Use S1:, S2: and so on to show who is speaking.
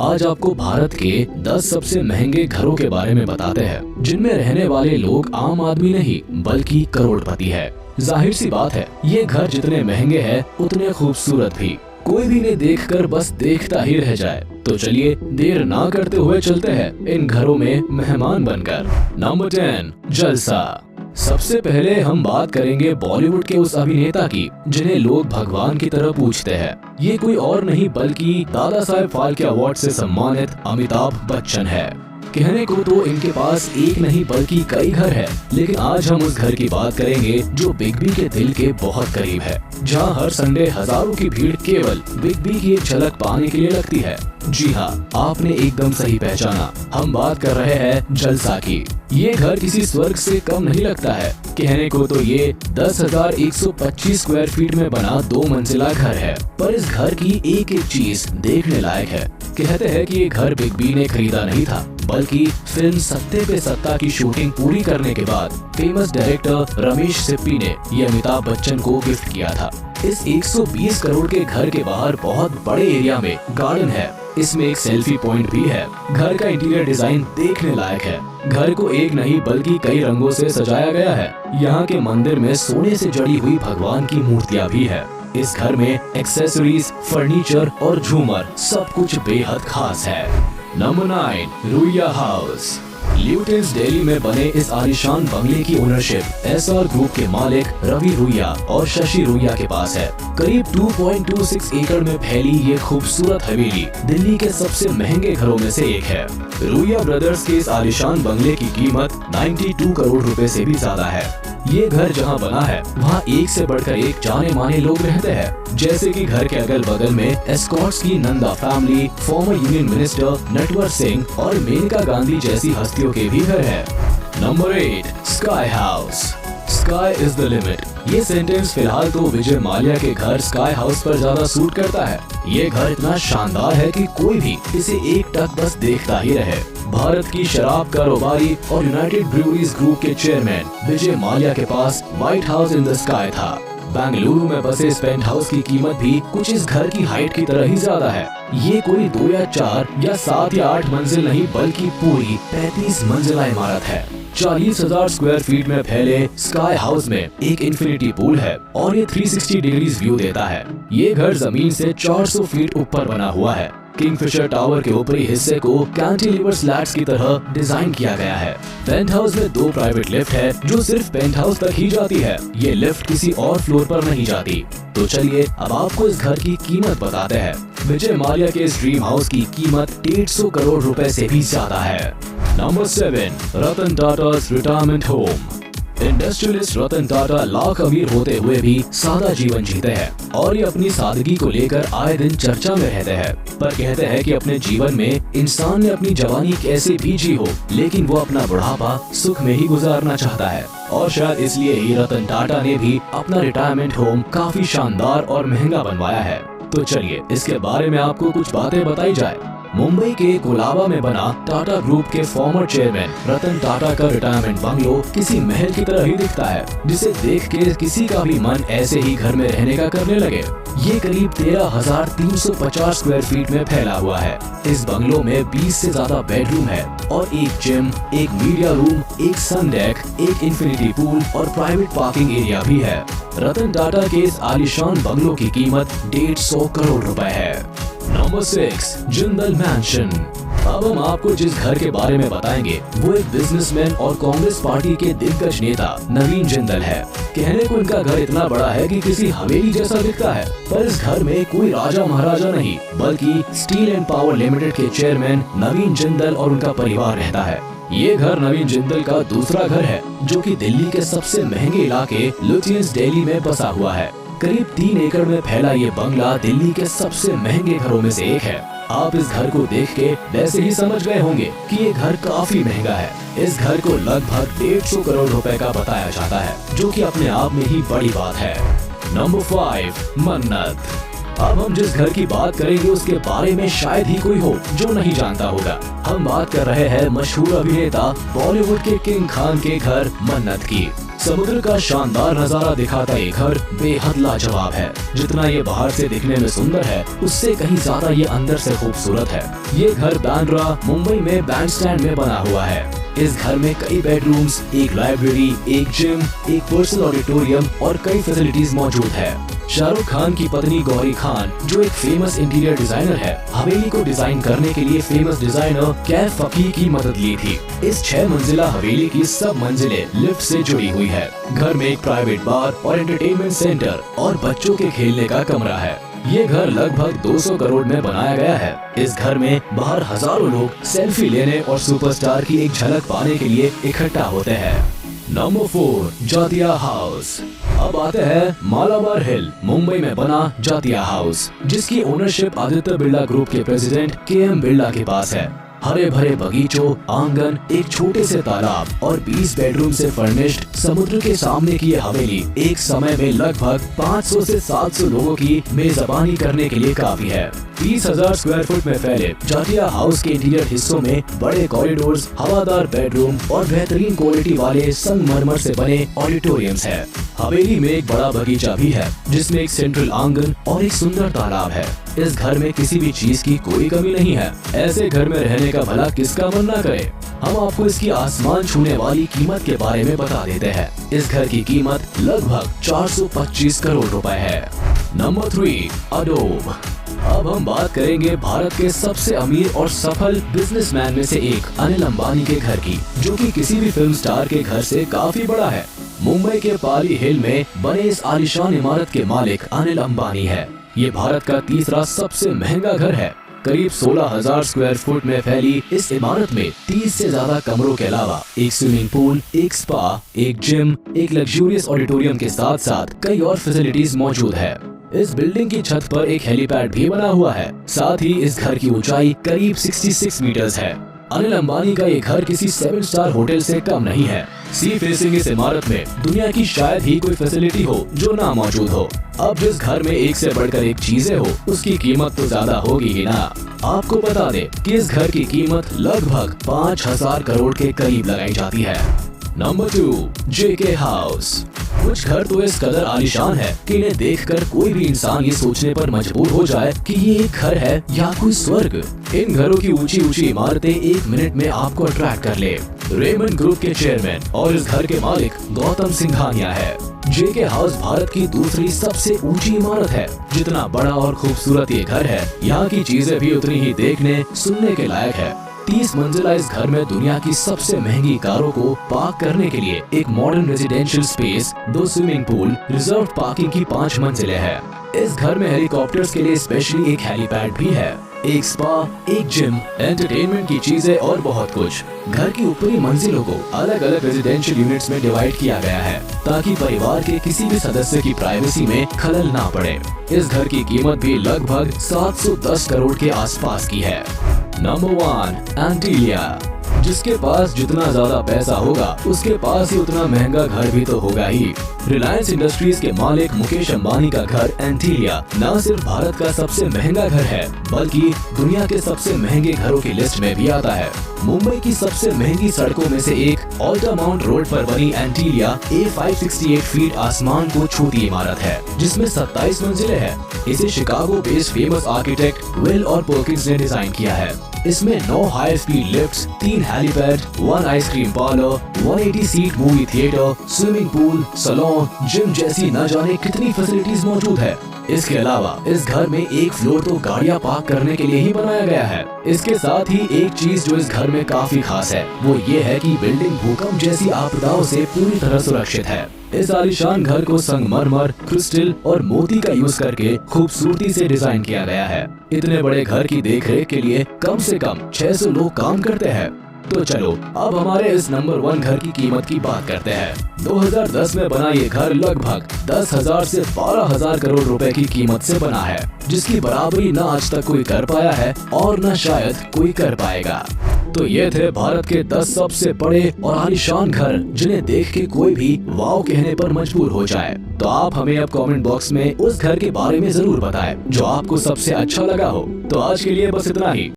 S1: आज आपको भारत के 10 सबसे महंगे घरों के बारे में बताते हैं, जिनमें रहने वाले लोग आम आदमी नहीं बल्कि करोड़पति है। जाहिर सी बात है, ये घर जितने महंगे हैं उतने खूबसूरत भी। कोई भी इन्हें देखकर बस देखता ही रह जाए। तो चलिए देर ना करते हुए चलते हैं इन घरों में मेहमान बनकर। नंबर 10, जलसा। सबसे पहले हम बात करेंगे बॉलीवुड के उस अभिनेता की जिन्हें लोग भगवान की तरह पूजते हैं। ये कोई और नहीं बल्कि दादा साहेब फाल्के अवार्ड से सम्मानित अमिताभ बच्चन है। कहने को तो इनके पास एक नहीं बल्कि कई घर है, लेकिन आज हम उस घर की बात करेंगे जो बिग बी के दिल के बहुत करीब है, जहां हर संडे हजारों की भीड़ केवल बिग बी की एक झलक पाने के लिए लगती है। जी हाँ, आपने एकदम सही पहचाना, हम बात कर रहे हैं जलसा की। ये घर किसी स्वर्ग से कम नहीं लगता है। कहने को तो ये 10,125 स्क्वायर फीट में बना 2 मंजिला घर है, पर इस घर की एक एक चीज देखने लायक है। कहते हैं कि ये घर बिग बी ने खरीदा नहीं था, बल्कि फिल्म सत्ते पे सत्ता की शूटिंग पूरी करने के बाद फेमस डायरेक्टर रमेश सिप्पी ने ये अमिताभ बच्चन को गिफ्ट किया था। इस 120 करोड़ के घर के बाहर बहुत बड़े एरिया में गार्डन है। इसमें एक सेल्फी पॉइंट भी है। घर का इंटीरियर डिजाइन देखने लायक है। घर को एक नहीं बल्कि कई रंगों से सजाया गया है। यहाँ के मंदिर में सोने से जड़ी हुई भगवान की मूर्तियाँ भी है। इस घर में एक्सेसरीज, फर्नीचर और झूमर सब कुछ बेहद खास है। Number 9, Ruia house. Lutyens Delhi में बने इस आलीशान बंगले की ओनरशिप एसआर ग्रुप के मालिक रवि रुइया और शशि रुइया के पास है। करीब 2.26 एकड़ में फैली ये खूबसूरत हवेली दिल्ली के सबसे महंगे घरों में से एक है। रुइया ब्रदर्स के इस आलीशान बंगले की कीमत 92 करोड़ रुपए से भी ज्यादा है। ये घर जहाँ बना है वहाँ एक से बढ़कर एक जाने माने लोग रहते हैं, जैसे कि घर के अगल बगल में एस्कॉर्ट्स की Nanda family, former union minister Natwar Singh और मेनका गांधी जैसी हस्तियों के भी घर है। Number 8, sky house. Sky is the limit. ये सेंटेंस फिलहाल तो विजय माल्या के घर स्काई हाउस पर ज्यादा सूट करता है। ये घर इतना शानदार है कि कोई भी इसे एक टक बस देखता ही रहे। भारत की शराब कारोबारी और यूनाइटेड ब्रूअरीज ग्रुप के चेयरमैन विजय माल्या के पास White House in the Sky था। बेंगलुरु में बसे इस पेंट हाउस की कीमत भी कुछ इस घर की हाइट की तरह ही ज्यादा है। ये कोई 2 या 4 या 7 या 8 मंजिल नहीं बल्कि पूरी 35 मंजिला इमारत है। 40,000 स्क्वायर फीट में फैले स्काई हाउस में एक इन्फिनिटी पूल है और ये 360 डिग्रीज व्यू देता है। ये घर जमीन से 400 फीट ऊपर बना हुआ है। किंगफिशर टावर के ऊपरी हिस्से को कैंटिलीवर स्लैट्स की तरह डिजाइन किया गया है। पेंट हाउस में 2 प्राइवेट लिफ्ट है जो सिर्फ पेंट हाउस तक ही जाती है। ये लिफ्ट किसी और फ्लोर पर नहीं जाती। तो चलिए अब आपको इस घर की कीमत बताते हैं। विजय माल्या के इस ड्रीम हाउस की कीमत 150 करोड़ रुपए से भी ज्यादा है। नंबर 7, रतन टाटा's retirement home. Industrialist Ratan Tata lakh अमीर होते हुए भी सादा जीवन जीते हैं और ये अपनी सादगी को लेकर आए दिन चर्चा में रहते हैं। पर कहते हैं कि अपने जीवन में इंसान ने अपनी जवानी कैसे भी जी हो, लेकिन वो अपना बुढ़ापा सुख में ही गुजारना चाहता है। और शायद इसलिए ही रतन टाटा ने भी अपना रिटायरमेंट होम काफी शानदार और महंगा बनवाया है। तो चलिए इसके बारे में आपको कुछ बातें बताई जाए। मुंबई के कोलाबा में बना टाटा ग्रुप के फॉर्मर चेयरमैन रतन टाटा का रिटायरमेंट बंगलो किसी महल की तरह ही दिखता है, जिसे देख के किसी का भी मन ऐसे ही घर में रहने का करने लगे। ये करीब 13,350 स्क्वायर फीट में फैला हुआ है। इस बंगलो में 20 से ज्यादा बेडरूम है और एक जिम, एक मीडिया रूम, एक सन डेक, एक इन्फिनिटी पूल और प्राइवेट पार्किंग एरिया भी है। रतन टाटा के इस आलीशान बंगलो की कीमत 150 करोड़ रुपए है। Number 6, Jindal mention. अब हम आपको जिस घर के बारे में बताएंगे वो एक बिजनेसमैन और कांग्रेस पार्टी के दिग्गज नेता नवीन जिंदल है। कहने को इनका घर इतना बड़ा है कि किसी हवेली जैसा दिखता है, पर इस घर में कोई राजा महाराजा नहीं बल्कि स्टील एंड पावर लिमिटेड के चेयरमैन नवीन जिंदल और उनका परिवार रहता है। ये घर नवीन जिंदल का दूसरा घर है जो कि दिल्ली के सबसे महंगे इलाके ल्यूटेंस दिल्ली में बसा हुआ है। करीब 3 एकड़ में फैला ये बंगला दिल्ली के सबसे महंगे घरों में से एक है। आप इस घर को देख के वैसे ही समझ गए होंगे कि ये घर काफी महंगा है। इस घर को लगभग 150 करोड़ रुपए का बताया जाता है, जो कि अपने आप में ही बड़ी बात है। नंबर 5, मन्नत। अब हम जिस घर की बात करेंगे उसके बारे में शायद ही कोई हो जो नहीं जानता होगा। हम बात कर रहे हैं मशहूर अभिनेता बॉलीवुड के किंग खान के घर मन्नत की। समुद्र का शानदार नजारा दिखाता ये घर बेहद लाजवाब है। जितना ये बाहर से दिखने में सुंदर है, उससे कहीं ज्यादा ये अंदर से खूबसूरत है। ये घर बांद्रा मुंबई में बैंड स्टैंड में बना हुआ है। इस घर में कई बेडरूम्स, एक लाइब्रेरी, एक जिम, एक पर्सनल ऑडिटोरियम और कई फैसिलिटीज मौजूद है। शाहरुख खान की पत्नी गौरी खान, जो एक फेमस इंटीरियर डिजाइनर है, हवेली को डिजाइन करने के लिए फेमस डिजाइनर कैफ फकीर की मदद ली थी। इस 6 मंजिला हवेली की सब मंजिलें लिफ्ट से जुड़ी हुई है। घर में एक प्राइवेट बार और एंटरटेनमेंट सेंटर और बच्चों के खेलने का कमरा है। ये घर लगभग 200 करोड़ में बनाया गया है। इस घर में बाहर हजारों लोग सेल्फी लेने और सुपरस्टार की एक झलक पाने के लिए इकट्ठा होते हैं। नंबर 4, जातिया हाउस। अब आते हैं मालाबार हिल, मुंबई में बना जातिया हाउस, जिसकी ओनरशिप आदित्य बिरला ग्रुप के प्रेसिडेंट KM बिरला के पास है। हरे भरे बगीचों, आंगन, एक छोटे से तालाब और 20 बेडरूम से फर्निश्ड समुद्र के सामने की ये हवेली एक समय में लगभग 500 से 700 लोगों की मेजबानी करने के लिए काफी है। 30,000 स्क्वायर फुट में फैले जातिया हाउस के इंटीरियर हिस्सों में बड़े कॉरिडोर्स, हवादार बेडरूम और बेहतरीन क्वालिटी वाले संगमरमर से बने ऑडिटोरियम्स है। हवेली में एक बड़ा बगीचा भी है, जिसमें एक सेंट्रल आंगन और एक सुंदर तालाब है। इस घर में किसी भी चीज की कोई कमी नहीं है। ऐसे घर में रहने का भला किसका मन न करे। हम आपको इसकी आसमान छूने वाली कीमत के बारे में बता देते हैं। इस घर की कीमत लगभग 425 करोड़ रुपए है। Number 3, Adobe. अब हम बात करेंगे भारत के सबसे अमीर और सफल बिजनेसमैन में से एक अनिल अंबानी के घर की, जो कि किसी भी फिल्म स्टार के घर से काफी बड़ा है। मुंबई के पाली हिल में बने इस आलीशान इमारत के मालिक अनिल अंबानी है। ये भारत का तीसरा सबसे महंगा घर है। करीब 16,000 स्क्वायर फुट में फैली इस इमारत में 30 से ज्यादा कमरों के अलावा एक स्विमिंग पूल, एक स्पा, एक जिम, एक लग्जूरियस ऑडिटोरियम के साथ साथ कई और फैसिलिटीज मौजूद है। इस बिल्डिंग की छत पर एक हेलीपैड भी बना हुआ है। साथ ही इस घर की ऊंचाई करीब 66 मीटर्स है। अनिल अंबानी का ये घर किसी 7 स्टार होटल से कम नहीं है। सी फेसिंग इस इमारत में दुनिया की शायद ही कोई फैसिलिटी हो जो ना मौजूद हो। अब जिस घर में एक से बढ़कर एक चीजें हो, उसकी कीमत तो ज्यादा होगी ही ना। आपको बता दें कि इस घर की कीमत लगभग 5,000 करोड़ के करीब लगाई जाती है। Number 2, JK house. कुछ घर तो इस कदर आलीशान है कि इन्हें देखकर कोई भी इंसान ये सोचने पर मजबूर हो जाए कि ये एक घर है या कोई स्वर्ग। इन घरों की ऊंची ऊंची इमारतें एक मिनट में आपको अट्रैक्ट कर ले। रेमंड ग्रुप के चेयरमैन और इस घर के मालिक गौतम सिंघानिया है। JK हाउस भारत की दूसरी सबसे ऊंची इमारत है। जितना बड़ा और खूबसूरत ये घर है, यहाँ की चीजें भी उतनी ही देखने सुनने के लायक है। 30 मंजिला इस घर में दुनिया की सबसे महंगी कारों को पार्क करने के लिए एक modern residential space, 2 swimming pool, reserve parking की 5 मंजिलें हैं। इस घर में हेलीकॉप्टर्स के लिए स्पेशली एक हेलीपैड भी है, एक स्पा, एक जिम, एंटरटेनमेंट की चीजें और बहुत कुछ। घर की ऊपरी मंजिलों को अलग अलग रेजिडेंशियल यूनिट्स में डिवाइड किया गया है, ताकि परिवार के किसी भी सदस्य की प्राइवेसी में खलल ना पड़े। इस घर की कीमत भी लगभग 710 करोड़ के आसपास की है। नंबर 1, एंटीलिया। जिसके पास जितना ज्यादा पैसा होगा, उसके पास ही उतना महंगा घर भी तो होगा ही। रिलायंस इंडस्ट्रीज के मालिक मुकेश अंबानी का घर एंटीलिया न सिर्फ भारत का सबसे महंगा घर है, बल्कि दुनिया के सबसे महंगे घरों की लिस्ट में भी आता है। मुंबई की सबसे महंगी सड़कों में से एक ऑल्टा माउंट रोड पर बनी एंटीलिया 568 फीट आसमान को छूती इमारत है, जिसमें 27 मंजिलें हैं। इसे Chicago based famous architect Will और पर्किंस ने डिजाइन किया है। इसमें 9 high speed lifts, 3 helipad, 1 ice cream parlour, 180 seat movie theatre, swimming pool, salon, gym जैसी न जाने कितनी फैसिलिटीज मौजूद है। इसके अलावा इस घर में एक फ्लोर तो गाड़ियां पार्क करने के लिए ही बनाया गया है। इसके साथ ही एक चीज जो इस घर में काफी खास है, वो ये है कि बिल्डिंग भूकंप जैसी आपदाओं से पूरी तरह सुरक्षित है। इस आलीशान घर को संगमरमर, क्रिस्टल और मोती का यूज करके खूबसूरती से डिजाइन किया गया है। इतने बड़े घर की देखरेख के लिए कम से कम 600 लोग काम करते हैं। तो चलो अब हमारे इस नंबर 1 घर की कीमत की बात करते हैं। 2010 में बना ये घर लगभग 10,000 से 12,000 करोड़ रुपए की कीमत से बना है, जिसकी बराबरी न आज तक कोई कर पाया है और न शायद कोई कर पाएगा। तो ये थे भारत के 10 सबसे बड़े और आलीशान घर जिन्हें देख के कोई भी वाव कहने पर मजबूर हो जाए। तो आप हमें अब कमेंट बॉक्स में उस घर के बारे में जरूर बताएं जो आपको सबसे अच्छा लगा हो। तो आज के लिए बस इतना ही।